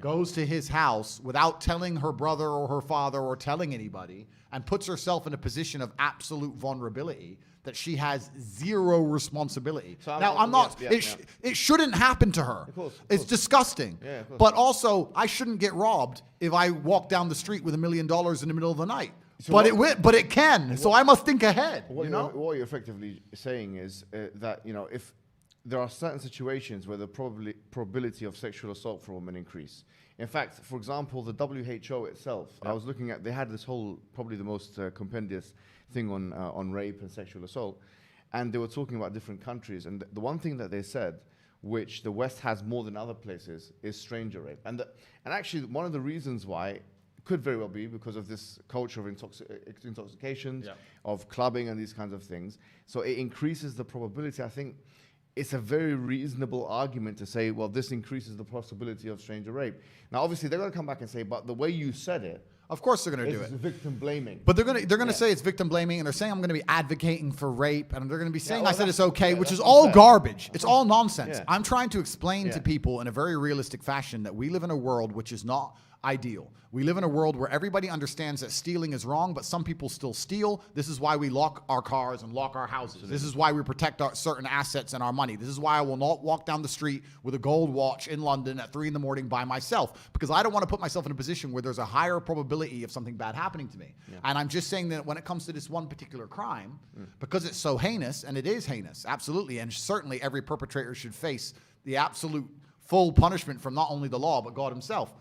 goes to his house without telling her brother or her father or telling anybody, and puts herself in a position of absolute vulnerability that she has zero responsibility. So I'm not. It shouldn't happen to her. Of course, it's disgusting. Yeah, of course. But also, I shouldn't get robbed if I walk down the street with $1 million in the middle of the night. So but it can. So I must think ahead. What you're effectively saying is that if there are certain situations where the probability of sexual assault for women increase. In fact, for example, the WHO itself, I was looking at, they had this whole, probably the most compendious thing on rape and sexual assault, and they were talking about different countries, and the one thing that they said, which the West has more than other places, is stranger rape. And actually, one of the reasons why could very well be because of this culture of intoxications, of clubbing and these kinds of things. So it increases the probability. I think it's a very reasonable argument to say, well, this increases the possibility of stranger rape. Now, obviously, they're going to come back and say, but the way you said it, of course they're going to do it. It's victim blaming. But they're going to say it's victim blaming, and they're saying I'm going to be advocating for rape, and they're going to be saying I said it's okay, which is all garbage. It's all nonsense. Yeah. I'm trying to explain to people in a very realistic fashion that we live in a world which is not ideal. We live in a world where everybody understands that stealing is wrong, but some people still steal. This is why we lock our cars and lock our houses. Absolutely. This is why we protect our certain assets and our money. This is why I will not walk down the street with a gold watch in London at 3 a.m. by myself, because I don't want to put myself in a position where there's a higher probability of something bad happening to me. Yeah. And I'm just saying that when it comes to this one particular crime, because it's so heinous, and it is heinous, absolutely, and certainly every perpetrator should face the absolute full punishment from not only the law, but God himself.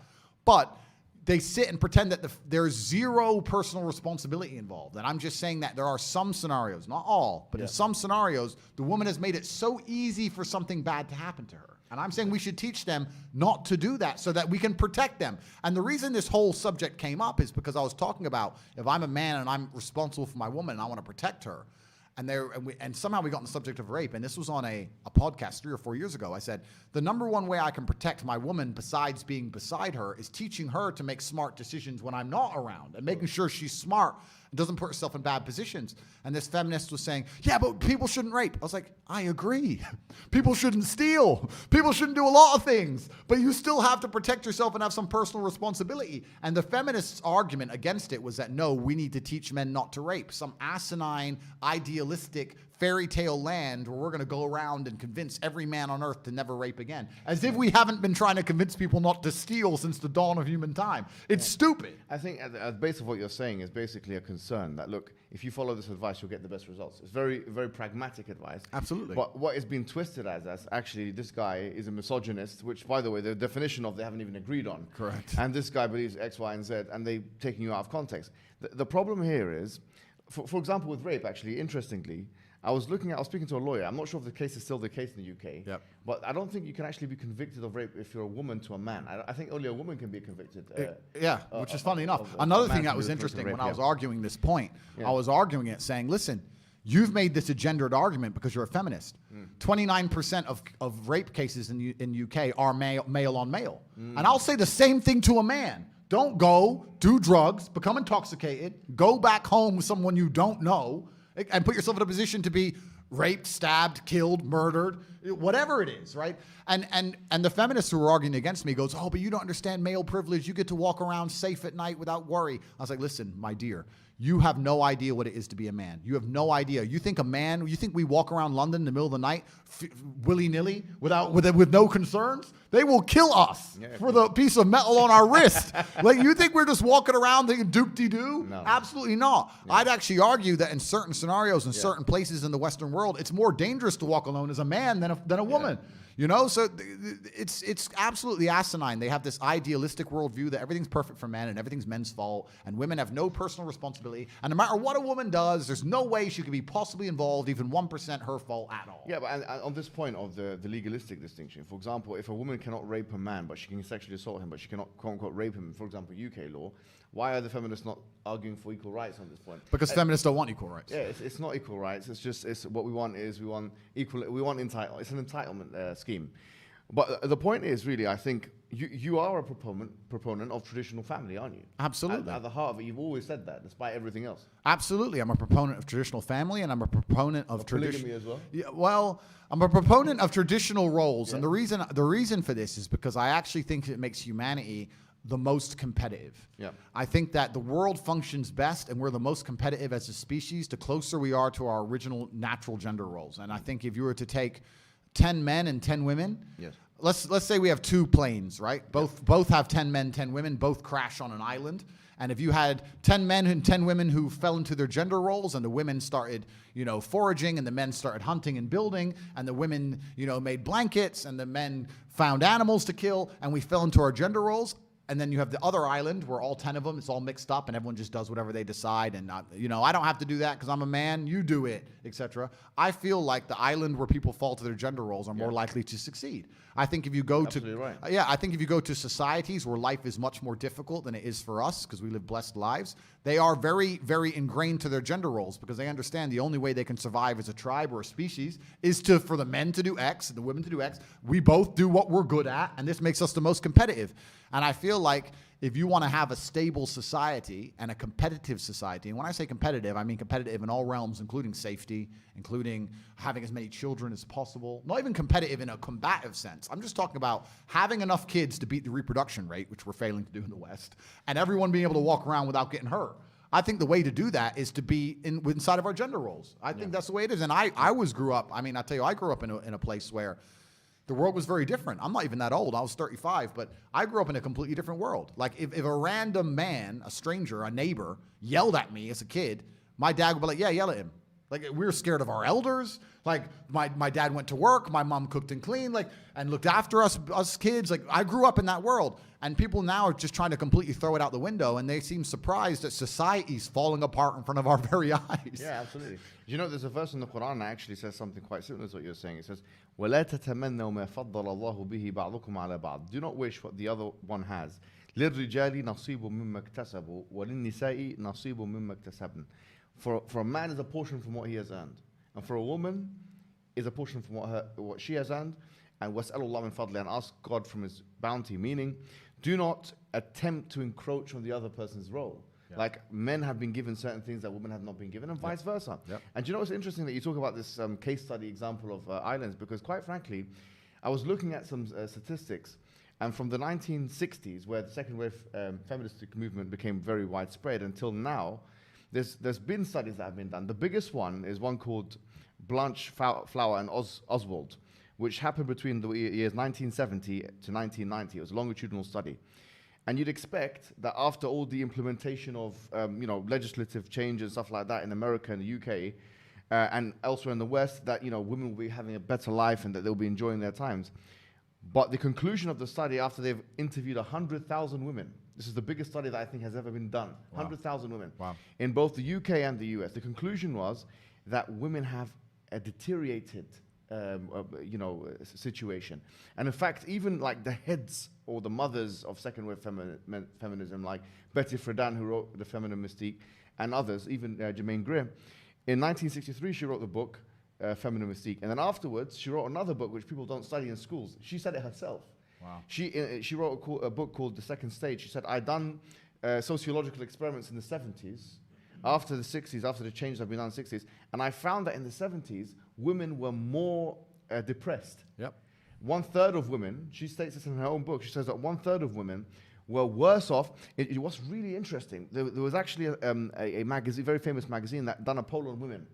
But they sit and pretend that there's zero personal responsibility involved. And I'm just saying that there are some scenarios, not all, but in some scenarios, the woman has made it so easy for something bad to happen to her. And I'm saying we should teach them not to do that so that we can protect them. And the reason this whole subject came up is because I was talking about if I'm a man and I'm responsible for my woman and I want to protect her, and somehow we got on the subject of rape, and this was on a podcast 3 or 4 years ago. I said, the number one way I can protect my woman besides being beside her is teaching her to make smart decisions when I'm not around and making sure she's smart and doesn't put herself in bad positions. And this feminist was saying, yeah, but people shouldn't rape. I was like, I agree. People shouldn't steal. People shouldn't do a lot of things, but you still have to protect yourself and have some personal responsibility. And the feminist's argument against it was that, no, we need to teach men not to rape. Some asinine, idealistic, fairy tale land where we're going to go around and convince every man on earth to never rape again. As if we haven't been trying to convince people not to steal since the dawn of human time. It's stupid. I think at the base of what you're saying is basically a concern that, look, if you follow this advice, you'll get the best results. It's very, very pragmatic advice. Absolutely. But what is being twisted as actually this guy is a misogynist, which, by the way, the definition of they haven't even agreed on. Correct. And this guy believes X, Y, and Z, and they're taking you out of context. The problem here is, for example, with rape, actually, interestingly, I was speaking to a lawyer. I'm not sure if the case is still the case in the UK, but I don't think you can actually be convicted of rape if you're a woman to a man. I think only a woman can be convicted. Which is funny enough. Another thing that was interesting when I was arguing this point, I was arguing it saying, listen, you've made this a gendered argument because you're a feminist. 29% of rape cases in UK are male on male. And I'll say the same thing to a man. Don't go, do drugs, become intoxicated, go back home with someone you don't know, and put yourself in a position to be raped, stabbed, killed, murdered, whatever it is, right? And the feminists who were arguing against me goes, oh, but you don't understand male privilege. You get to walk around safe at night without worry. I was like, listen, my dear, you have no idea what it is to be a man. You have no idea. You think we walk around London in the middle of the night willy-nilly with no concerns? They will kill us for the piece of metal on our wrist. Like, you think we're just walking around thinking doop-de-doo? No. Absolutely not. Yeah. I'd actually argue that in certain scenarios in certain places in the Western world, it's more dangerous to walk alone as a man than a woman. You know, so it's absolutely asinine. They have this idealistic worldview that everything's perfect for men and everything's men's fault, and women have no personal responsibility. And no matter what a woman does, there's no way she could be possibly involved, even 1% her fault at all. Yeah, but on this point of the legalistic distinction, for example, if a woman cannot rape a man, but she can sexually assault him, but she cannot, quote unquote, rape him, for example, UK law, why are the feminists not arguing for equal rights on this point? Because feminists don't want equal rights. Yeah, it's not equal rights. It's what we want is we want equal. It's an entitlement scheme. But the point is, really, I think you are a proponent of traditional family, aren't you? Absolutely. At the heart of it, you've always said that, despite everything else. Absolutely. I'm a proponent of traditional family, and I'm a proponent of polygamy as well? Yeah, well, I'm a proponent of traditional roles. And the reason for this is because I actually think it makes humanity the most competitive. Yeah. I think that the world functions best and we're the most competitive as a species the closer we are to our original natural gender roles. And I think if you were to take 10 men and 10 women, Yes. let's say we have two planes, right? Both have 10 men, 10 women, both crash on an island. And if you had 10 men and 10 women who fell into their gender roles, and the women started, foraging, and the men started hunting and building, and the women, made blankets, and the men found animals to kill, and we fell into our gender roles. And then you have the other island where all 10 of them, it's all mixed up and everyone just does whatever they decide. And, I don't have to do that because I'm a man, you do it, etc. I feel like the island where people fall to their gender roles are more likely to succeed. I think if you go I think if you go to societies where life is much more difficult than it is for us because we live blessed lives, they are very, very ingrained to their gender roles because they understand the only way they can survive as a tribe or a species is for the men to do X and the women to do X. We both do what we're good at, and this makes us the most competitive. And I feel like if you want to have a stable society and a competitive society, and when I say competitive, I mean competitive in all realms, including safety, including having as many children as possible, not even competitive in a combative sense. I'm just talking about having enough kids to beat the reproduction rate, which we're failing to do in the West, and everyone being able to walk around without getting hurt. I think the way to do that is to be inside of our gender roles. I think that's the way it is. And I grew up in a place where the world was very different. I'm not even that old. I was 35, but I grew up in a completely different world. Like if a random man, a stranger, a neighbor, yelled at me as a kid, my dad would be like, yeah, yell at him. Like we were scared of our elders. Like my dad went to work, my mom cooked and cleaned, and looked after us kids. Like I grew up in that world. And people now are just trying to completely throw it out the window, and they seem surprised that society's falling apart in front of our very eyes. Yeah, absolutely. There's a verse in the Quran that actually says something quite similar to what you're saying. It says, وَلَا تَتَمَنَّوْا مَا فَضَّلَ اللَّهُ بِهِ بَعْضُكُمْ عَلَى بَعْضٍ. Do not wish what the other one has. لِلرِّجَالِ نَصِيبٌ مِمَّا اكْتَسَبُوا وَلِلنِّسَاءِ نَصِيبٌ مِمَّا اكْتَسَبْنَ. For a man is a portion from what he has earned, and for a woman is a portion from what she has earned. And وَاسْأَلُوا اللَّهَ مِنْ فَضْلِهِ, and ask God from His bounty, meaning do not attempt to encroach on the other person's role. Yeah. Like men have been given certain things that women have not been given, and vice versa. Yep. And it's interesting that you talk about this case study example of islands, because quite frankly, I was looking at some statistics, and from the 1960s, where the second wave feministic movement became very widespread, until now, there's been studies that have been done. The biggest one is one called Blanche Flower and Oswald, which happened between the years 1970 to 1990. It was a longitudinal study. And you'd expect that after all the implementation of legislative changes and stuff like that in America and the UK and elsewhere in the West, that women will be having a better life and that they'll be enjoying their times. But the conclusion of the study, after they've interviewed 100,000 women, this is the biggest study that I think has ever been done, 100,000 women, in both the UK and the US. The conclusion was that women have a deteriorated situation. And in fact, even like the heads or the mothers of second wave feminism, like Betty Friedan, who wrote The Feminine Mystique, and others, even Germaine Greer, in 1963 she wrote the book Feminine Mystique, and then afterwards she wrote another book which people don't study in schools. She said it herself. Wow. She wrote a book called The Second Stage. She said, I'd done sociological experiments in the 70s, after the 60s, after the changes that have been done in the 60s, and I found that in the 70s, women were more depressed. Yep. 1/3 of women, she states this in her own book, she says that 1/3 of women were worse off. It was really interesting. There was actually a magazine, very famous magazine, that done a poll on women.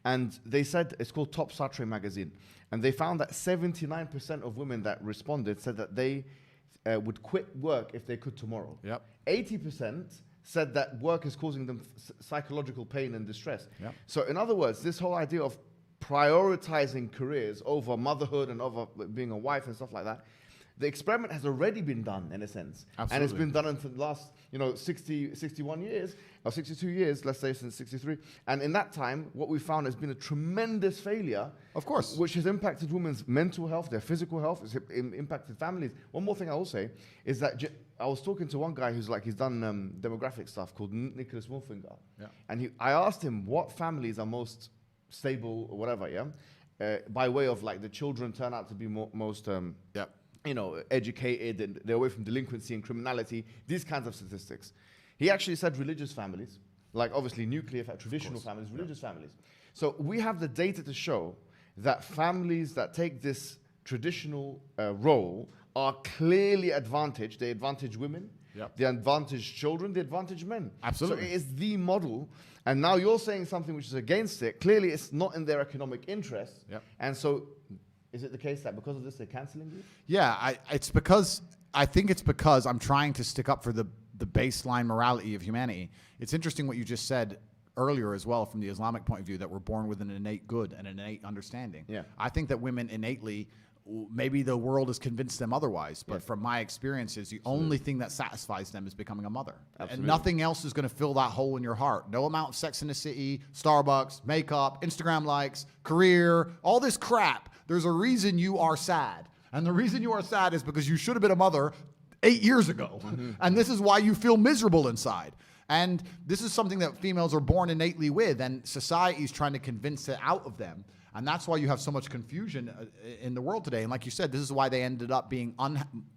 And they said, it's called Top Satre magazine, and they found that 79% of women that responded said that they would quit work if they could tomorrow. Yep. 80% said that work is causing them psychological pain and distress. Yep. So in other words, this whole idea of prioritizing careers over motherhood and over being a wife and stuff like that, the experiment has already been done in a sense. Absolutely. And it's been done for the last 61 years, or 62 years, let's say, since 63. And in that time, what we found has been a tremendous failure. Of course. Which has impacted women's mental health, their physical health, it's impacted families. One more thing I will say is that I was talking to one guy he's done demographic stuff called Nicholas Wolfinger. Yeah. And I asked him what families are most stable or whatever, yeah? by way of like the children turn out to be most educated and they're away from delinquency and criminality, these kinds of statistics. He actually said religious families, like obviously nuclear, traditional families, religious families. So we have the data to show that families that take this traditional role are clearly advantaged. They advantage women, they advantage children, they advantage men. Absolutely. So it is the model. And now you're saying something which is against it. Clearly it's not in their economic interest. And so is it the case that because of this they're cancelling you? Yeah, I think it's because I'm trying to stick up for the baseline morality of humanity. It's interesting what you just said earlier as well from the Islamic point of view, that we're born with an innate good and an innate understanding. I think that women innately, maybe the world has convinced them otherwise, but from my experiences, the only thing that satisfies them is becoming a mother. And nothing else is going to fill that hole in your heart. No amount of Sex in the City, Starbucks, makeup, Instagram likes, career, all this crap. There's a reason you are sad. And the reason you are sad is because you should have been a mother 8 years ago. And this is why you feel miserable inside. And this is something that females are born innately with, and society is trying to convince it out of them. And that's why you have so much confusion in the world today. And like you said, this is why they ended up being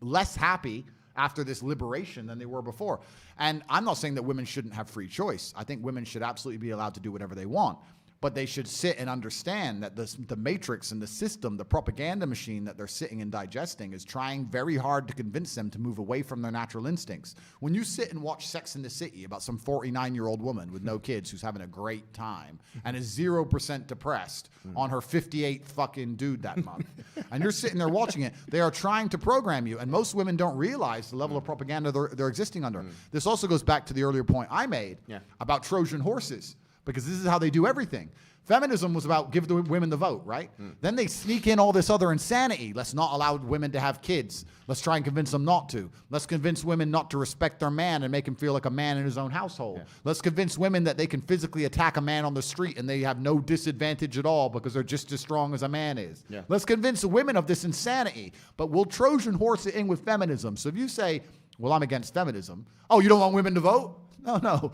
less happy after this liberation than they were before. And I'm not saying that women shouldn't have free choice. I think women should absolutely be allowed to do whatever they want. But they should sit and understand that the matrix and the system, the propaganda machine that they're sitting and digesting is trying very hard to convince them to move away from their natural instincts. When you sit and watch Sex in the City about some 49-year-old woman with no kids who's having a great time and is 0% depressed on her 58th fucking dude that month, and you're sitting there watching it, they are trying to program you. And most women don't realize the level of propaganda they're existing under. This also goes back to the earlier point I made about Trojan horses, because this is how they do everything. Feminism was about give the women the vote, right? Then they sneak in all this other insanity. Let's not allow women to have kids. Let's try and convince them not to. Let's convince women not to respect their man and make him feel like a man in his own household. Let's convince women that they can physically attack a man on the street and they have no disadvantage at all because they're just as strong as a man is. Let's convince the women of this insanity, but we'll Trojan horse it in with feminism. So if you say, well, I'm against feminism. Oh, you don't want women to vote? No.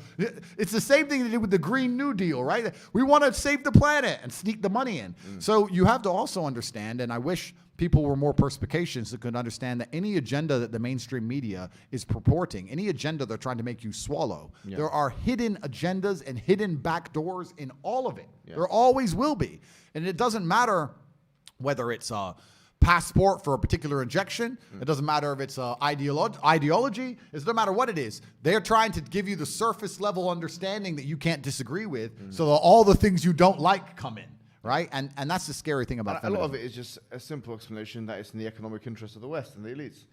It's the same thing they did with the Green New Deal, right? We want to save the planet and sneak the money in. So you have to also understand, and I wish people were more perspicacious that could understand that any agenda that the mainstream media is purporting, any agenda they're trying to make you swallow, there are hidden agendas and hidden backdoors in all of it. There always will be. And it doesn't matter whether it's a passport for a particular injection. It doesn't matter if it's ideology. It doesn't matter what it is. They're trying to give you the surface level understanding that you can't disagree with, so that all the things you don't like come in, right? And that's the scary thing about feminism. A lot of it is just a simple explanation that it's in the economic interest of the West and the elites.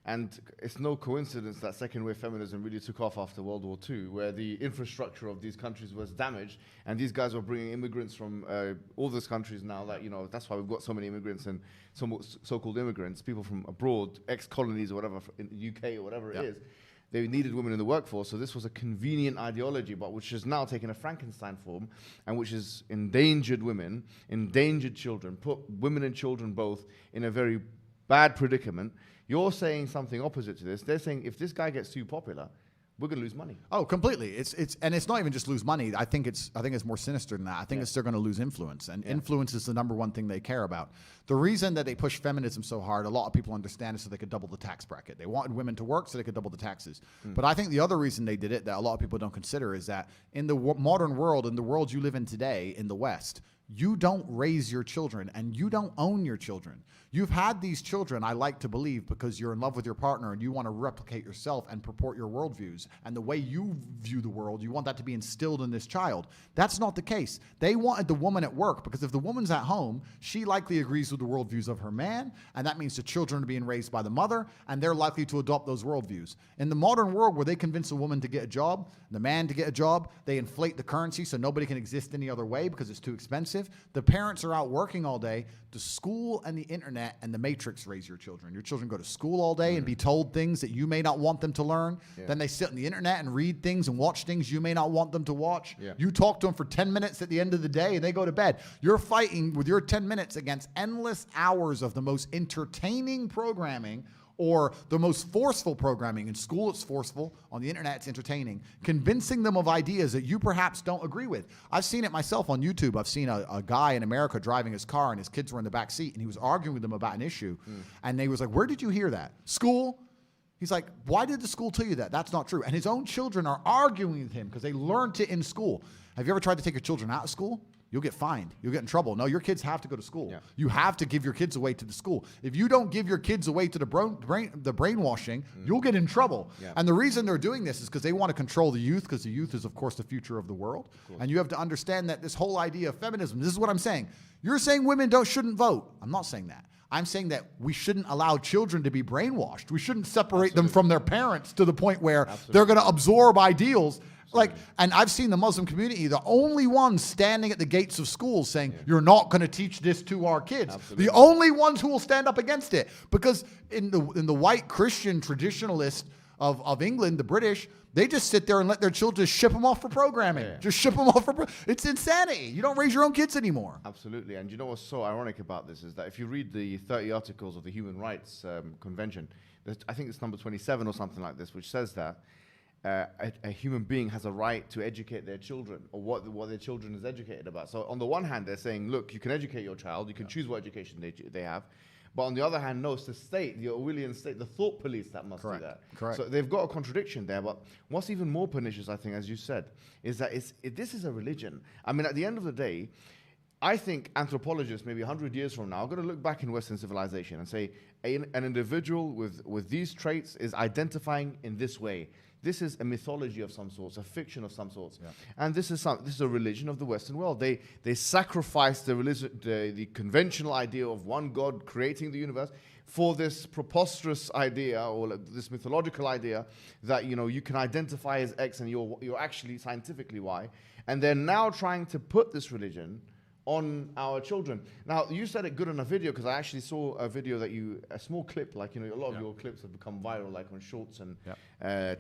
And it's no coincidence that second wave feminism really took off after World War II, where the infrastructure of these countries was damaged, and these guys were bringing immigrants from all those countries now. That, you know, that's why we've got so many immigrants and so-called immigrants, people from abroad, ex-colonies or whatever, in the UK or whatever it is. They needed women in the workforce, so this was a convenient ideology, but which has now taken a Frankenstein form, and which has endangered women, endangered children, put women and children both in a very bad predicament. You're saying something opposite to this. They're saying if this guy gets too popular, we're going to lose money. Oh, completely. And it's not even just lose money. I think it's more sinister than that. I think they're going to lose influence, and influence is the number one thing they care about. The reason that they push feminism so hard, a lot of people understand, is so they could double the tax bracket. They wanted women to work so they could double the taxes. But I think the other reason they did it that a lot of people don't consider is that in the modern world, in the world you live in today in the West, you don't raise your children and you don't own your children. You've had these children, I like to believe, because you're in love with your partner and you want to replicate yourself and purport your worldviews. And the way you view the world, you want that to be instilled in this child. That's not the case. They wanted the woman at work, because if the woman's at home, she likely agrees with the worldviews of her man, and that means the children are being raised by the mother, and they're likely to adopt those worldviews. In the modern world, where they convince a woman to get a job, the man to get a job, they inflate the currency so nobody can exist any other way because it's too expensive. The parents are out working all day. The school and the internet and the matrix raise your children. Your children go to school all day and be told things that you may not want them to learn. Then they sit on the internet and read things and watch things you may not want them to watch. You talk to them for 10 minutes at the end of the day and they go to bed. You're fighting with your 10 minutes against endless hours of the most entertaining programming, or the most forceful programming. In school, it's forceful. On the internet, it's entertaining. Convincing them of ideas that you perhaps don't agree with. I've seen it myself on YouTube. I've seen a guy in America driving his car, and his kids were in the back seat, and he was arguing with them about an issue. And they was like, where did you hear that? School? He's like, why did the school tell you that? That's not true. And his own children are arguing with him because they learned it in school. Have you ever tried to take your children out of school? You'll get fined. You'll get in trouble. No, your kids have to go to school. Yeah. You have to give your kids away to the school. If you don't give your kids away to the brainwashing, you'll get in trouble. Yeah. And the reason they're doing this is because they want to control the youth, because the youth is, of course, the future of the world. And you have to understand that this whole idea of feminism, this is what I'm saying. You're saying women shouldn't vote. I'm not saying that. I'm saying that we shouldn't allow children to be brainwashed. We shouldn't separate them from their parents to the point where they're going to absorb ideals. Like, and I've seen the Muslim community, the only ones standing at the gates of schools saying, you're not going to teach this to our kids. Absolutely. The only ones who will stand up against it. Because in the white Christian traditionalist of England, the British, they just sit there and let their children ship them off for programming. Yeah. Just ship them off for it's insanity. You don't raise your own kids anymore. Absolutely. And you know what's so ironic about this is that if you read the 30 articles of the Human Rights Convention, I think it's number 27 or something like this, which says that a human being has a right to educate their children, or what their children is educated about. So on the one hand, they're saying, look, you can educate your child, you can choose what education they have. But on the other hand, no, it's the state, the Orwellian state, the thought police that must do that. Correct. So they've got a contradiction there. But what's even more pernicious, I think, as you said, is that this is a religion. I mean, at the end of the day, I think anthropologists, maybe 100 years from now, are going to look back in Western civilization and say, an individual with these traits is identifying in this way. This is a mythology of some sorts, a fiction of some sorts. Yeah. And this is a religion of the Western world. They sacrifice the conventional idea of one God creating the universe for this preposterous idea, or this mythological idea that you can identify as X and you're actually scientifically Y. And they're now trying to put this religion on our children. Now, you said it good in a video, because I actually saw a video that a small clip, like, a lot of your clips have become viral, like on Shorts and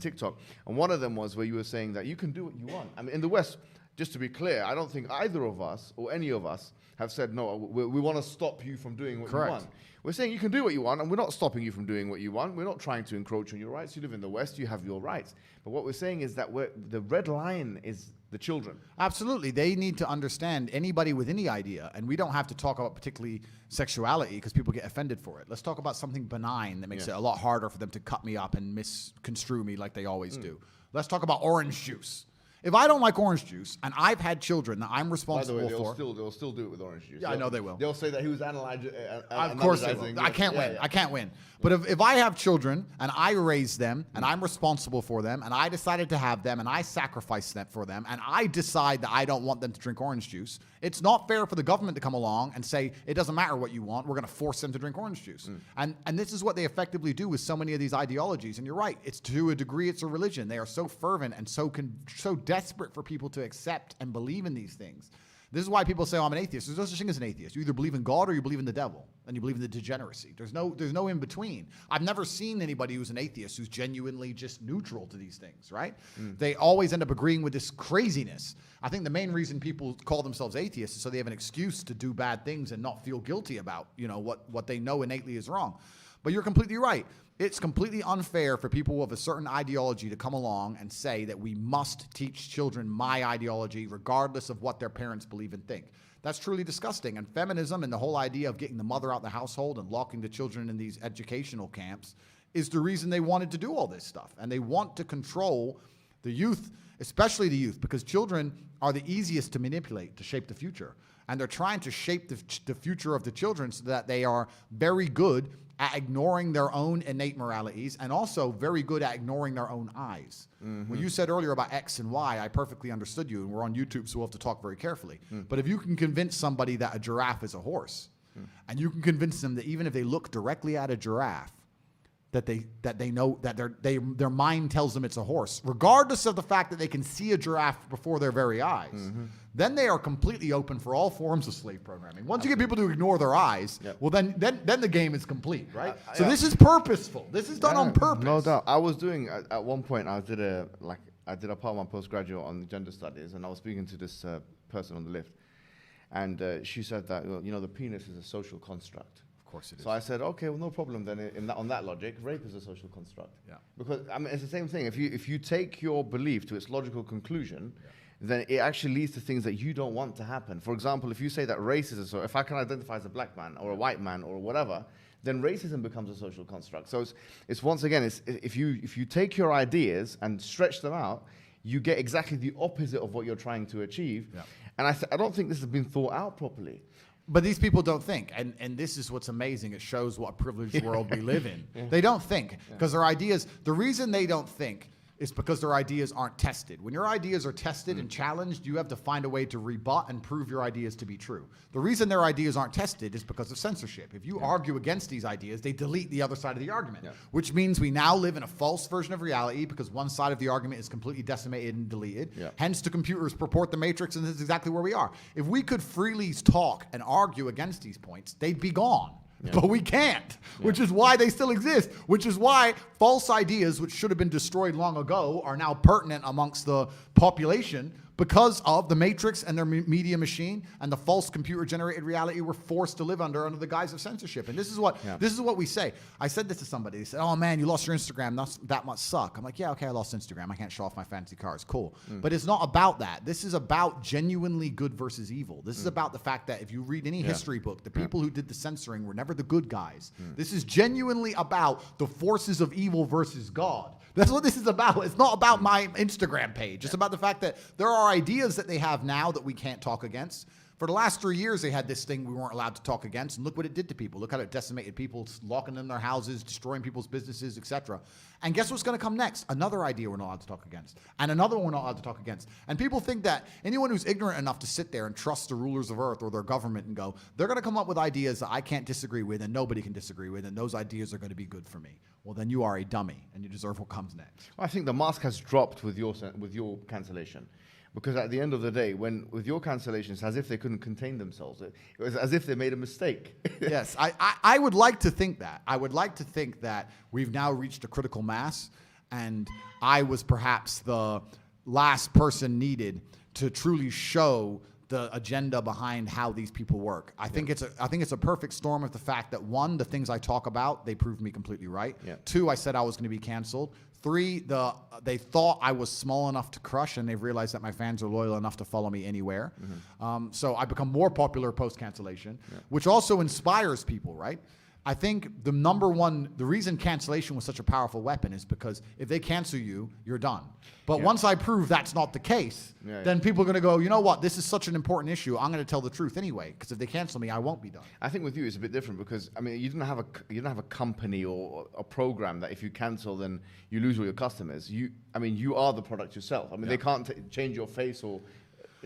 TikTok. And one of them was where you were saying that you can do what you want. I mean, in the West, just to be clear, I don't think either of us or any of us have said, no, we want to stop you from doing what you want. We're saying you can do what you want, and we're not stopping you from doing what you want. We're not trying to encroach on your rights. You live in the West, you have your rights. But what we're saying is that the red line is the children. Absolutely. They need to understand anybody with any idea, and we don't have to talk about particularly sexuality because people get offended for it. Let's talk about something benign that makes it a lot harder for them to cut me up and misconstrue me like they always do. Let's talk about orange juice. If I don't like orange juice, and I've had children that I'm responsible for... They'll still do it with orange juice. Yeah, I know they will. They'll say that he was analyzing... Of course they will. I can't win. I can't win. But if I have children, and I raise them, and I'm responsible for them, and I decided to have them, and I sacrifice that for them, and I decide that I don't want them to drink orange juice, it's not fair for the government to come along and say, it doesn't matter what you want, we're going to force them to drink orange juice. And this is what they effectively do with so many of these ideologies. And you're right. It's to a degree, it's a religion. They are so fervent and so desperate for people to accept and believe in these things. This is why people say, oh, I'm an atheist. There's no such thing as an atheist. You either believe in God or you believe in the devil, and you believe in the degeneracy. There's no in between. I've never seen anybody who's an atheist who's genuinely just neutral to these things, right? They always end up agreeing with this craziness. I think the main reason people call themselves atheists is so they have an excuse to do bad things and not feel guilty about, what they know innately is wrong. But you're completely right. It's completely unfair for people of a certain ideology to come along and say that we must teach children my ideology regardless of what their parents believe and think. That's truly disgusting. And feminism and the whole idea of getting the mother out of the household and locking the children in these educational camps is the reason they wanted to do all this stuff. And they want to control the youth, especially the youth, because children are the easiest to manipulate to shape the future. And they're trying to shape the future of the children so that they are very good at ignoring their own innate moralities, and also very good at ignoring their own eyes. When you said earlier about X and Y, I perfectly understood you, and we're on YouTube, so we'll have to talk very carefully. But if you can convince somebody that a giraffe is a horse, and you can convince them that even if they look directly at a giraffe, that they know that their mind tells them it's a horse, regardless of the fact that they can see a giraffe before their very eyes, then they are completely open for all forms of slave programming. Once you get people to ignore their eyes, well, then the game is complete, right? So this is purposeful. This is done on purpose. No doubt. I was doing at one point. I did a part of my postgraduate on gender studies, and I was speaking to this person on the lift, and she said that the penis is a social construct. course it is. So I said, okay, well, no problem then. On that logic, rape is a social construct. Yeah. Because I mean, it's the same thing. If you take your belief to its logical conclusion, then it actually leads to things that you don't want to happen. For example, if you say that racism, so if I can identify as a black man or a white man or whatever, then racism becomes a social construct. So it's once again, if you take your ideas and stretch them out, you get exactly the opposite of what you're trying to achieve. Yeah. And I don't think this has been thought out properly. But these people don't think, and this is what's amazing. It shows what privileged world we live in. They don't think because their ideas. The reason they don't think is because their ideas aren't tested. When your ideas are tested and challenged, you have to find a way to rebut and prove your ideas to be true. The reason their ideas aren't tested is because of censorship. If you argue against these ideas, they delete the other side of the argument, which means we now live in a false version of reality because one side of the argument is completely decimated and deleted. Hence, the computers purport the matrix, and this is exactly where we are. If we could freely talk and argue against these points, they'd be gone. But we can't, which is why they still exist, which is why false ideas, which should have been destroyed long ago, are now pertinent amongst the population because of the matrix and their media machine and the false computer-generated reality we're forced to live under the guise of censorship. And this is what we say. I said this to somebody. They said, "Oh man, you lost your Instagram. That must suck." I'm like, "Yeah, okay, I lost Instagram. I can't show off my fancy cars. Cool." But it's not about that. This is about genuinely good versus evil. This is about the fact that if you read any history book, the people who did the censoring were never the good guys. This is genuinely about the forces of evil versus God. That's what this is about. It's not about my Instagram page. It's about the fact that there are ideas that they have now that we can't talk against. For the last 3 years, they had this thing we weren't allowed to talk against, and look what it did to people. Look how it decimated people, locking them in their houses, destroying people's businesses, etc. And guess what's going to come next? Another idea we're not allowed to talk against, and another one we're not allowed to talk against. And people think that anyone who's ignorant enough to sit there and trust the rulers of earth or their government and go, they're going to come up with ideas that I can't disagree with and nobody can disagree with, and those ideas are going to be good for me. Well, then you are a dummy, and you deserve what comes next. I think the mask has dropped with your cancellation. Because at the end of the day, with your cancellations, it's as if they couldn't contain themselves. It was as if they made a mistake. Yes, I would like to think that. I would like to think that we've now reached a critical mass, and I was perhaps the last person needed to truly show the agenda behind how these people work. I think it's a perfect storm of the fact that, one, the things I talk about, they proved me completely right. Two, I said I was going to be canceled. Three, they thought I was small enough to crush, and they've realized that my fans are loyal enough to follow me anywhere. So I become more popular post-cancellation, which also inspires people, right? I think the reason cancellation was such a powerful weapon is because if they cancel you, you're done. But once I prove that's not the case, then people are going to go, you know what, this is such an important issue, I'm going to tell the truth anyway, because if they cancel me, I won't be done. I think with you it's a bit different because, I mean, you didn't have a company or a program that if you cancel, then you lose all your customers. You are the product yourself. I mean, they can't change your face or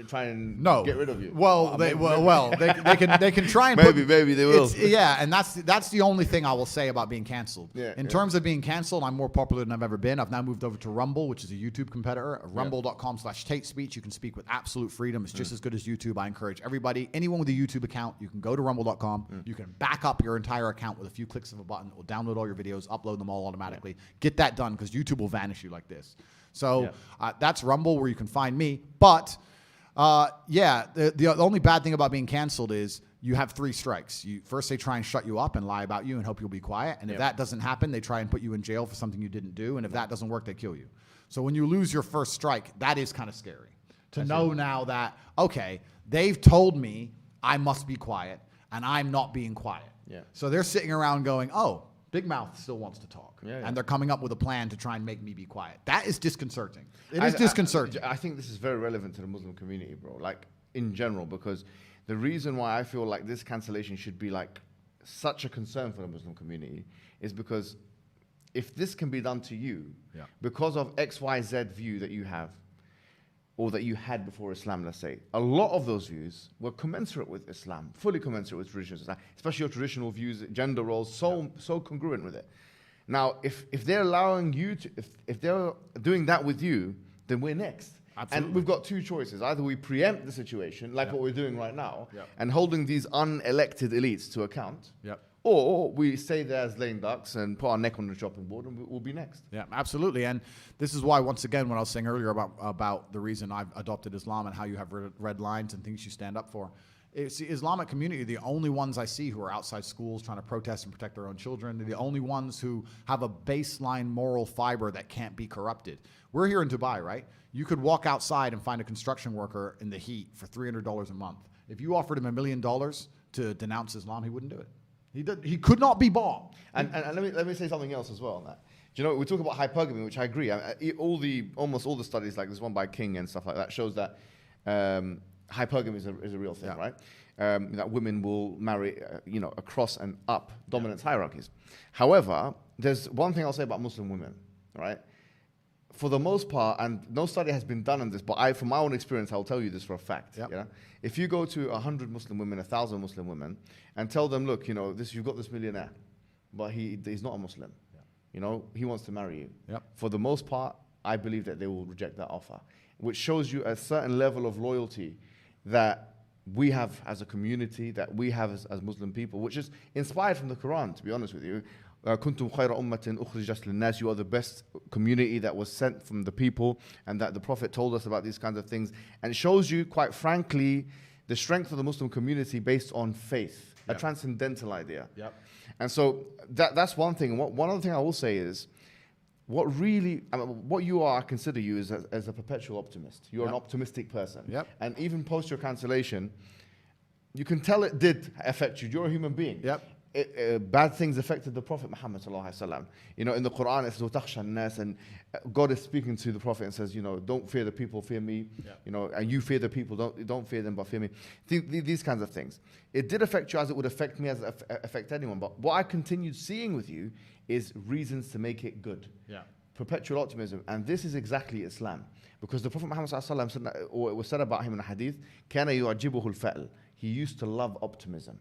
try and get rid of you. Well, they can try and maybe they will. And that's the only thing I will say about being canceled. In terms of being canceled, I'm more popular than I've ever been. I've now moved over to Rumble, which is a YouTube competitor. Rumble.com/Teight Speech. You can speak with absolute freedom. It's just as good as YouTube. I encourage everybody, anyone with a YouTube account, you can go to Rumble.com. You can back up your entire account with a few clicks of a button. It will download all your videos, upload them all automatically. Get that done because YouTube will vanish you like this. So that's Rumble, where you can find me. But the only bad thing about being canceled is you have 3 strikes. First, they try and shut you up and lie about you and hope you'll be quiet. And if that doesn't happen, they try and put you in jail for something you didn't do. And if that doesn't work, they kill you. So when you lose your first strike, that is kind of scary. To know now that, okay, they've told me I must be quiet, and I'm not being quiet. So they're sitting around going, oh, Big Mouth still wants to talk. And they're coming up with a plan to try and make me be quiet. That is disconcerting. It is disconcerting. I think this is very relevant to the Muslim community, bro. Like, in general, because the reason why I feel like this cancellation should be like such a concern for the Muslim community is because if this can be done to you because of XYZ view that you have, or that you had before Islam, let's say, a lot of those views were commensurate with Islam, fully commensurate with traditional Islam, especially your traditional views, gender roles, so congruent with it. Now, if they're allowing you to, if they're doing that with you, then we're next. Absolutely. And we've got 2 choices. Either we preempt the situation, like what we're doing right now, and holding these unelected elites to account, or we stay there as lame ducks and put our neck on the chopping board and we'll be next. Yeah, absolutely. And this is why, once again, when I was saying earlier about the reason I've adopted Islam and how you have red lines and things you stand up for, It's the Islamic community, the only ones I see who are outside schools trying to protest and protect their own children. They're the only ones who have a baseline moral fiber that can't be corrupted. We're here in Dubai, right? You could walk outside and find a construction worker in the heat for $300 a month. If you offered him $1 million to denounce Islam, he wouldn't do it. He could not be bought. And let me say something else as well on that. Do you know, we talk about hypergamy, which I agree. Almost all the studies, like this one by King and stuff like that, shows that hypergamy is a real thing, right? That women will marry, across and up dominance hierarchies. However, there's one thing I'll say about Muslim women, right? For the most part, and no study has been done on this, but from my own experience, I'll tell you this for a fact. Yep. You know? If you go to 100 Muslim women, 1,000 Muslim women, and tell them, look, you've got this millionaire, but he's not a Muslim. He wants to marry you. Yep. For the most part, I believe that they will reject that offer, which shows you a certain level of loyalty that we have as a community, that we have as Muslim people, which is inspired from the Quran, to be honest with you. كنتم خير أمة أخرجت للناس. You are the best community that was sent from the people, and that the Prophet told us about these kinds of things. And it shows you, quite frankly, the strength of the Muslim community based on faith, a transcendental idea. Yep. And so that's one thing. One other thing I will say is, what you are, I consider you as a perpetual optimist. You're an optimistic person. Yep. And even post your cancellation, you can tell it did affect you. You're a human being. Yep. Bad things affected the Prophet Muhammad sallallahu alaihi wasallam. In the Quran it says وَتَخْشَى النَّاسِ, and God is speaking to the Prophet and says, don't fear the people, fear me. And you fear the people, don't fear them, but fear me. These kinds of things. It did affect you as it would affect me, as it affect anyone. But what I continued seeing with you is reasons to make it good. Yeah. Perpetual optimism, and this is exactly Islam, because the Prophet Muhammad sallallahu alaihi wasallam said, or it was said about him in a hadith, كَانَ يُعْجِبُهُ الْفَأْلِ. He used to love optimism.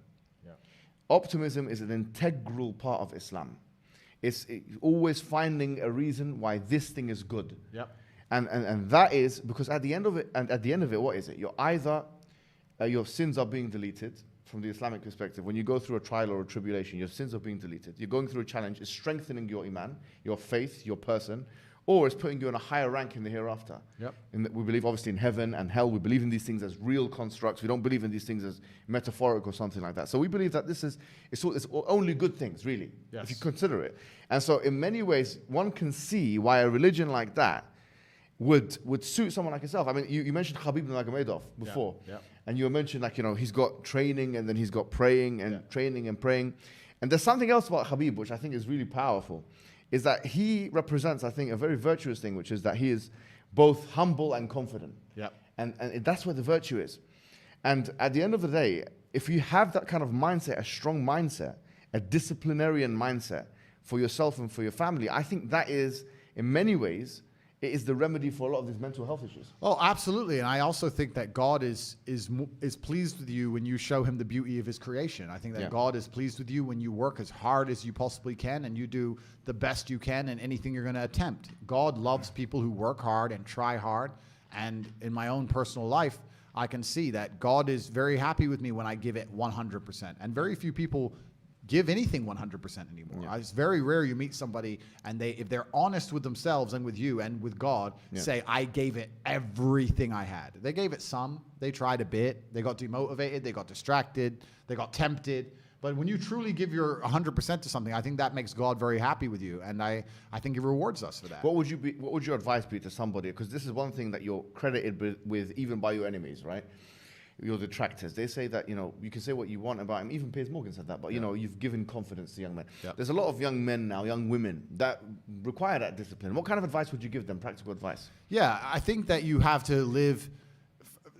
Optimism is an integral part of Islam. It's always finding a reason why this thing is good. Yep. And that is because at the end of it, what is it? You're either your sins are being deleted from the Islamic perspective. When you go through a trial or a tribulation, your sins are being deleted. You're going through a challenge. It's strengthening your iman, your faith, your person, or it's putting you in a higher rank in the hereafter. Yep. We believe obviously in heaven and hell. We believe in these things as real constructs. We don't believe in these things as metaphoric or something like that. So we believe that it's only good things, really, if you consider it. And so in many ways, one can see why a religion like that would suit someone like yourself. I mean, you mentioned Khabib Nurmagomedov before. Yeah. And you mentioned, he's got training, and then he's got praying and training and praying. And there's something else about Khabib which I think is really powerful, is that he represents, I think, a very virtuous thing, which is that he is both humble and confident. Yep. And that's where the virtue is. And at the end of the day, if you have that kind of mindset, a strong mindset, a disciplinarian mindset for yourself and for your family, I think that is, in many ways, it is the remedy for a lot of these mental health issues. Oh, absolutely. And I also think that God is pleased with you when you show him the beauty of his creation. I think that God is pleased with you when you work as hard as you possibly can and you do the best you can in anything you're going to attempt. God loves people who work hard and try hard. And in my own personal life, I can see that God is very happy with me when I give it 100%. And very few people give anything 100% anymore. It's very rare you meet somebody and if they're honest with themselves and with you and with God, say, I gave it everything I had. They gave it some, they tried a bit, they got demotivated, they got distracted, they got tempted. But when you truly give your 100% to something, I think that makes God very happy with you. And I think he rewards us for that. What would your advice be to somebody? Because this is one thing that you're credited with even by your enemies, right? Your detractors. They say that, you can say what you want about him. Even Piers Morgan said that, but you've given confidence to young men. Yep. There's a lot of young men now, young women, that require that discipline. What kind of advice would you give them, practical advice? Yeah, I think that you have to live.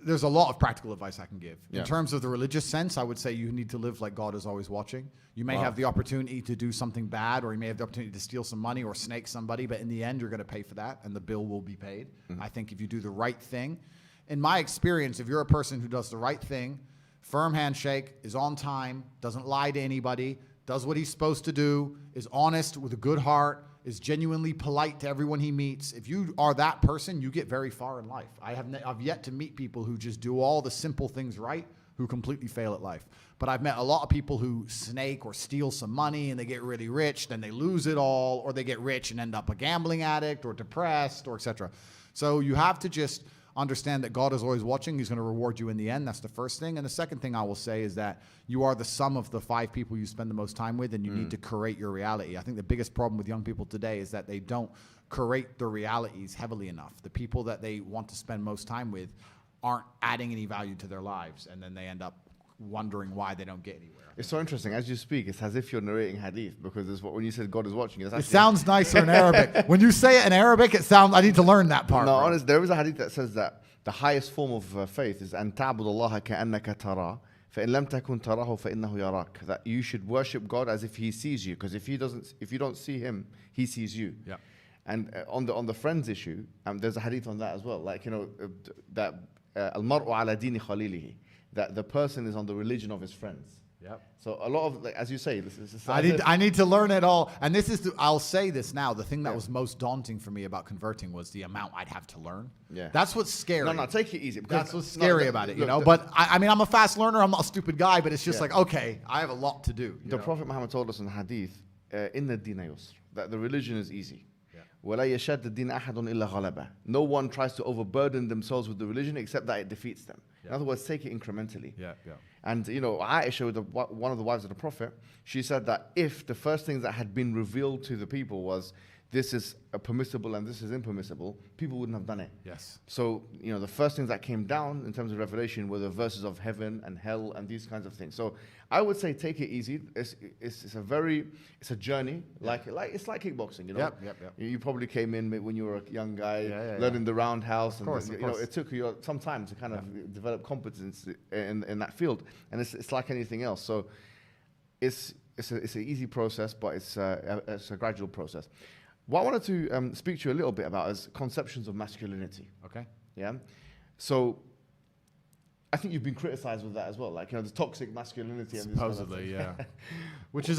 There's a lot of practical advice I can give. In terms of the religious sense, I would say you need to live like God is always watching. You may have the opportunity to do something bad, or you may have the opportunity to steal some money or snake somebody, but in the end, you're going to pay for that, and the bill will be paid. I think if you do the right thing, in my experience, if you're a person who does the right thing, firm handshake, is on time, doesn't lie to anybody, does what he's supposed to do, is honest with a good heart, is genuinely polite to everyone he meets, if you are that person, you get very far in life. I've yet to meet people who just do all the simple things right, who completely fail at life. But I've met a lot of people who snake or steal some money and they get really rich, then they lose it all, or they get rich and end up a gambling addict or depressed or etc. So you have to just understand that God is always watching. He's going to reward you in the end. That's the first thing. And the second thing I will say is that you are the sum of the 5 people you spend the most time with, and you need to curate your reality. I think the biggest problem with young people today is that they don't curate their realities heavily enough. The people that they want to spend most time with aren't adding any value to their lives, and then they end up wondering why they don't get anywhere. It's so interesting. As you speak, it's as if you're narrating hadith, because it's when you said God is watching. It sounds nicer in Arabic. When you say it in Arabic, it sounds. I need to learn that part. No, honestly, there is a hadith that says that the highest form of faith is أن تعبد الله كأنك تراه فإن لم تكن تراه فإنه يراك. That you should worship God as if He sees you, because if you don't see Him, He sees you. Yeah. And on the friends issue, there's a hadith on that as well. Like, that المرء على دين خليله, that the person is on the religion of his friends. Yep. So a lot of, like, as you say, this is I need to learn it all. And this is, I'll say this now, the thing that was most daunting for me about converting was the amount I'd have to learn. Yeah. That's what's scary. No, take it easy. That's what's scary about it, But I mean, I'm a fast learner. I'm not a stupid guy, but it's just like, okay, I have a lot to do. The Prophet Muhammad told us in the hadith, إن الدين يسر, that the religion is easy. Yeah. ولا يشد الدين أحد إلا غلبه. No one tries to overburden themselves with the religion except that it defeats them. Yeah. In other words, take it incrementally. Yeah, yeah. And Aisha, one of the wives of the Prophet, she said that if the first things that had been revealed to the people was this is permissible and this is impermissible, people wouldn't have done it. Yes. So, the first things that came down in terms of revelation were the verses of heaven and hell and these kinds of things. So I would say take it easy. It's a journey. Yeah. It's like kickboxing, Yep. You probably came in when you were a young guy, learning the roundhouse, of course. it took you some time to kind of develop competence in that field, and it's like anything else. So it's an easy process, but it's a gradual process. What I wanted to speak to you a little bit about is conceptions of masculinity. Okay. Yeah. So I think you've been criticized with that as well, like the toxic masculinity. Supposedly, yeah. Which is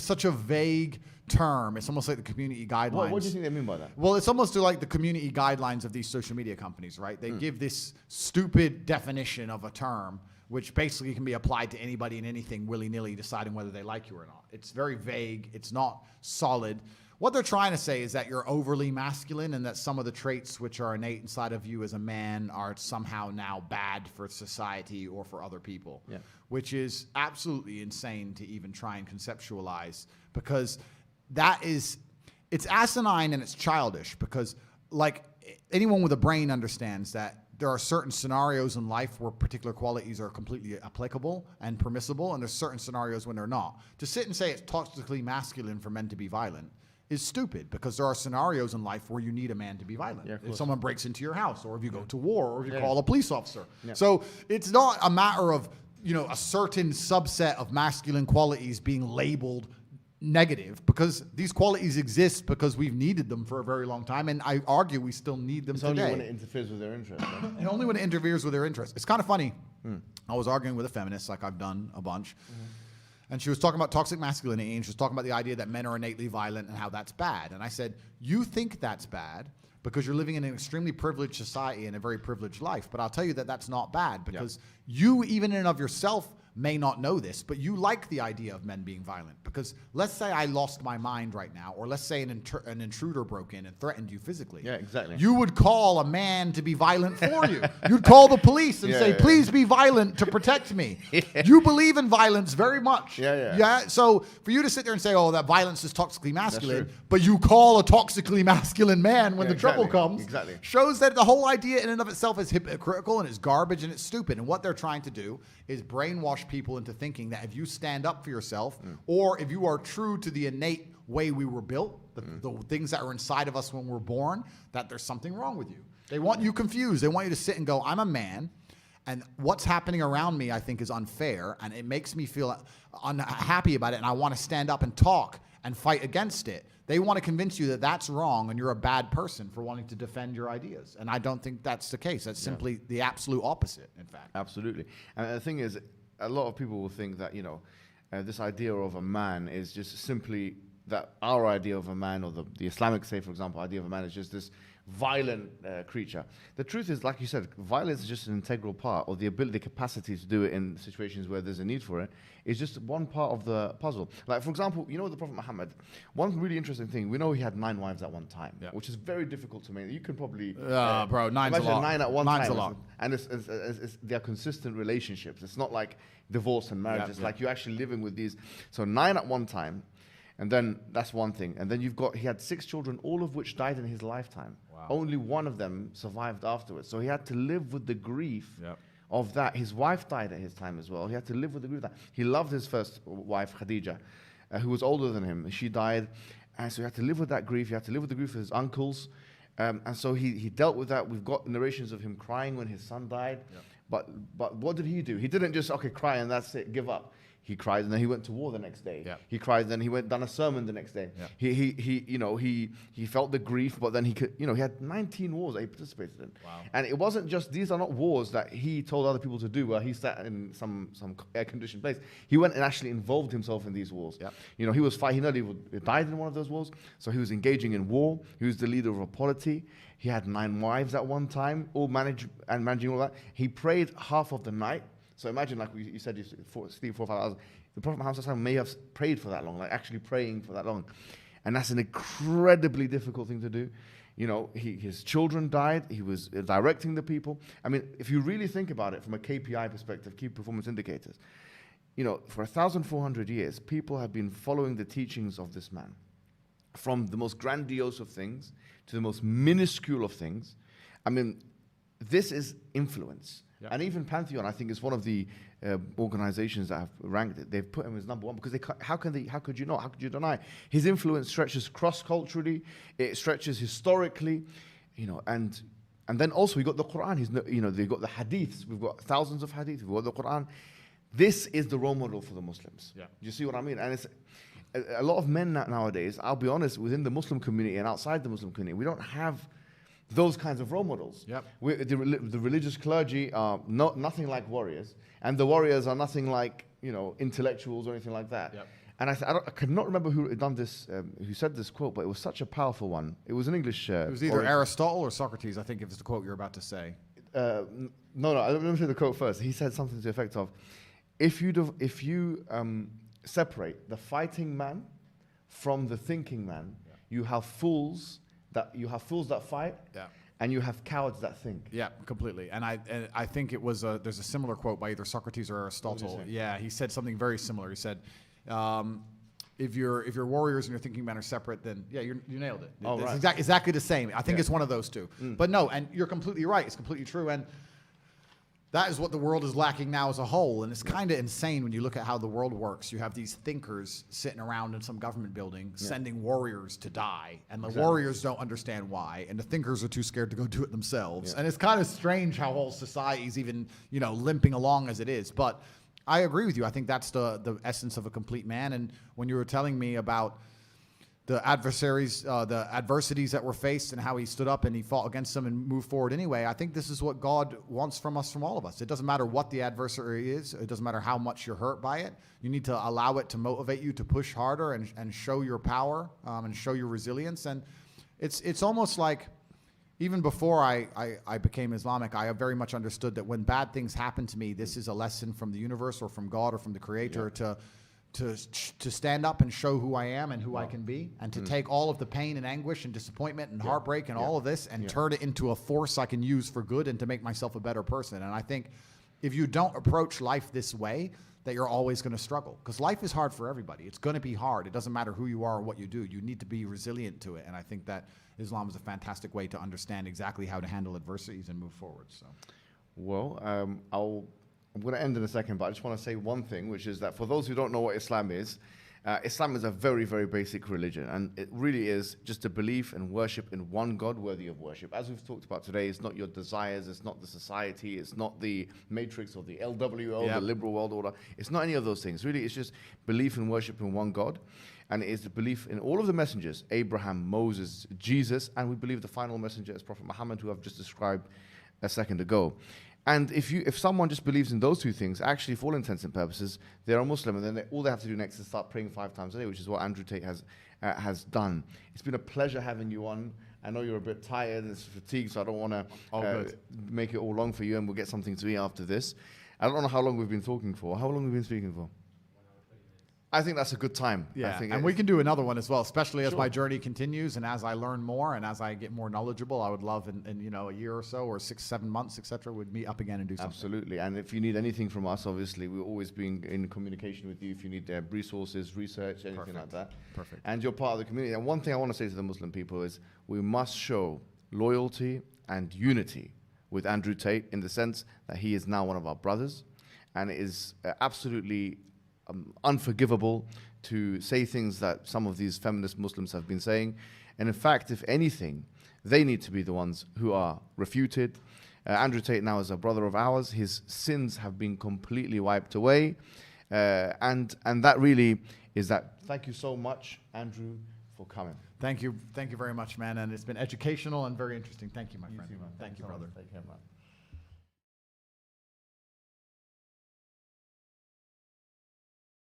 such a vague term. It's almost like the community guidelines. What do you think they mean by that? Well, it's almost like the community guidelines of these social media companies, right? They give this stupid definition of a term, which basically can be applied to anybody and anything willy-nilly, deciding whether they like you or not. It's very vague. It's not solid. What they're trying to say is that you're overly masculine and that some of the traits which are innate inside of you as a man are somehow now bad for society or for other people, which is absolutely insane to even try and conceptualize, because it's asinine and it's childish, because like anyone with a brain understands that there are certain scenarios in life where particular qualities are completely applicable and permissible, and there's certain scenarios when they're not. To sit and say it's toxically masculine for men to be violent is stupid, because there are scenarios in life where you need a man to be violent. If someone breaks into your house, or if you go to war, or if you call a police officer. So it's not a matter of, a certain subset of masculine qualities being labeled negative, because these qualities exist because we've needed them for a very long time, and I argue we still need them today. It's only when it interferes with their interests. Right? And only when it interferes with their interests. It's kind of funny. I was arguing with a feminist, like I've done a bunch. And she was talking about toxic masculinity, and she was talking about the idea that men are innately violent and how that's bad. And I said, you think that's bad because you're living in an extremely privileged society and a very privileged life. But I'll tell you that that's not bad, because you, even in and of yourself, may not know this, but you like the idea of men being violent. Because let's say I lost my mind right now, or let's say an intruder broke in and threatened you physically. Yeah, exactly. You would call a man to be violent for you. You'd call the police and say, please be violent to protect me. You believe in violence very much. So for you to sit there and say, oh, that violence is toxically masculine, but you call a toxically masculine man when the trouble comes, shows that the whole idea in and of itself is hypocritical and it's garbage and it's stupid. And what they're trying to do is brainwash people into thinking that if you stand up for yourself, or if you are true to the innate way we were built, the things that are inside of us when we're born, that there's something wrong with you. They want you confused. They want you to sit and go, I'm a man, and what's happening around me I think is unfair, and it makes me feel unhappy about it, and I want to stand up and talk and fight against it. They want to convince you that that's wrong and you're a bad person for wanting to defend your ideas. And I don't think that's the case. That's simply the absolute opposite, in fact. Absolutely. And the thing is, a lot of people will think that, this idea of a man is just simply that our idea of a man, or the Islamic, say for example, idea of a man is just this violent creature. The truth is, like you said, violence is just an integral part, or the ability, the capacity to do it in situations where there's a need for it, is just one part of the puzzle. Like, for example, you know, the Prophet Muhammad, one really interesting thing, we know he had 9 wives at one time, which is very difficult to make. You can probably... bro, nine's a imagine lot. 9 at one Nine's time. a lot. And they're consistent relationships. It's not like divorce and marriage. It's like you're actually living with these. So 9 at one time. And then that's one thing. And then he had 6 children, all of which died in his lifetime. Wow. Only one of them survived afterwards. So he had to live with the grief of that. His wife died at his time as well. He had to live with the grief of that. He loved his first wife, Khadija, who was older than him. She died. And so he had to live with that grief. He had to live with the grief of his uncles. And so he dealt with that. We've got narrations of him crying when his son died. But what did he do? He didn't just, cry and that's it, give up. He cried, and then he went to war the next day. He cried, and then he went done a sermon the next day. He felt the grief, but then he had 19 wars that he participated in. Wow. And it wasn't just, these are not wars that he told other people to do where he sat in some air-conditioned place. He went and actually involved himself in these wars. He was fighting, he nearly died in one of those wars, so he was engaging in war. He was the leader of a polity. He had 9 wives at one time, all managing all that. He prayed half of the night. So imagine, like you said, you sleep 4 or 5 hours. The Prophet Muhammad may have prayed for that long, like actually praying for that long. And that's an incredibly difficult thing to do. His children died. He was directing the people. I mean, if you really think about it from a KPI perspective, key performance indicators, for 1,400 years, people have been following the teachings of this man. From the most grandiose of things to the most minuscule of things. I mean, this is influence. And even Pantheon, I think, is one of the organizations that have ranked it. They've put him as number 1 because how could you not? How could you deny? His influence stretches cross-culturally, it stretches historically, and then also we got the Quran. They've got the hadiths. We've got thousands of hadiths. We've got the Quran. This is the role model for the Muslims. Do you see what I mean? And it's a lot of men nowadays, I'll be honest, within the Muslim community and outside the Muslim community, we don't have those kinds of role models. The religious clergy are nothing like warriors, and the warriors are nothing like intellectuals or anything like that. And I cannot remember who done this, who said this quote, but it was such a powerful one. It was an English. It was either Aristotle or Socrates, I think, if it's the quote you're about to say. No. Let me say the quote first. He said something to the effect of, if you separate the fighting man from the thinking man, you have fools that fight, and you have cowards that think. Yeah, completely. And I think it was there's a similar quote by either Socrates or Aristotle. Yeah, he said something very similar. He said, if your warriors and your thinking men are separate, then you nailed it. It's exactly the same. I think it's one of those two. But no, and you're completely right. It's completely true. And that is what the world is lacking now as a whole. And it's kind of insane when you look at how the world works. You have these thinkers sitting around in some government building sending warriors to die. And the warriors don't understand why. And the thinkers are too scared to go do it themselves. And it's kind of strange how whole society's even, limping along as it is. But I agree with you. I think that's the essence of a complete man. And when you were telling me about the adversaries, the adversities that were faced and how he stood up and he fought against them and moved forward anyway. I think this is what God wants from us, from all of us. It doesn't matter what the adversary is. It doesn't matter how much you're hurt by it. You need to allow it to motivate you to push harder and show your power and show your resilience. And it's almost like even before I became Islamic, I very much understood that when bad things happen to me, this is a lesson from the universe or from God or from the Creator to stand up and show who I am and who I can be, and to take all of the pain and anguish and disappointment and heartbreak and all of this and turn it into a force I can use for good and to make myself a better person. And I think if you don't approach life this way, that you're always going to struggle, because life is hard for everybody. It's going to be hard. It doesn't matter who you are or what you do. You need to be resilient to it. And I think that Islam is a fantastic way to understand exactly how to handle adversities and move forward. So, well, I'm going to end in a second, but I just want to say one thing, which is that for those who don't know what Islam is a very, very basic religion. And it really is just a belief and worship in one God worthy of worship. As we've talked about today, it's not your desires, it's not the society, it's not the matrix or the LWO, the liberal world order. It's not any of those things. Really, it's just belief and worship in one God. And it is the belief in all of the messengers, Abraham, Moses, Jesus, and we believe the final messenger is Prophet Muhammad, who I've just described a second ago. And if someone just believes in those two things, actually, for all intents and purposes, they're a Muslim, and then all they have to do next is start praying 5 times a day, which is what Andrew Tate has has done. It's been a pleasure having you on. I know you're a bit tired and fatigued, so I don't want to make it all long for you, and we'll get something to eat after this. I don't know how long we've been talking for. How long have we been speaking for? I think that's a good time. Yeah, I think and we can do another one as well, especially as Sure. my journey continues and as I learn more and as I get more knowledgeable. I would love in you know, a year or so or 6, 7 months, etc., would meet up again and do something. Absolutely. And if you need anything from us, obviously, we're always being in communication with you. If you need resources, research, anything like that. Perfect. And you're part of the community. And one thing I want to say to the Muslim people is we must show loyalty and unity with Andrew Tate in the sense that he is now one of our brothers. And it is absolutely unforgivable to say things that some of these feminist Muslims have been saying. And in fact, if anything, they need to be the ones who are refuted. Andrew Tate now is a brother of ours. His sins have been completely wiped away. And that really is that. Thank you so much, Andrew, for coming. Thank you very much, man. And it's been educational and very interesting. Thank you, my friend. Too, man. Thank you, so brother. much. Take care, man.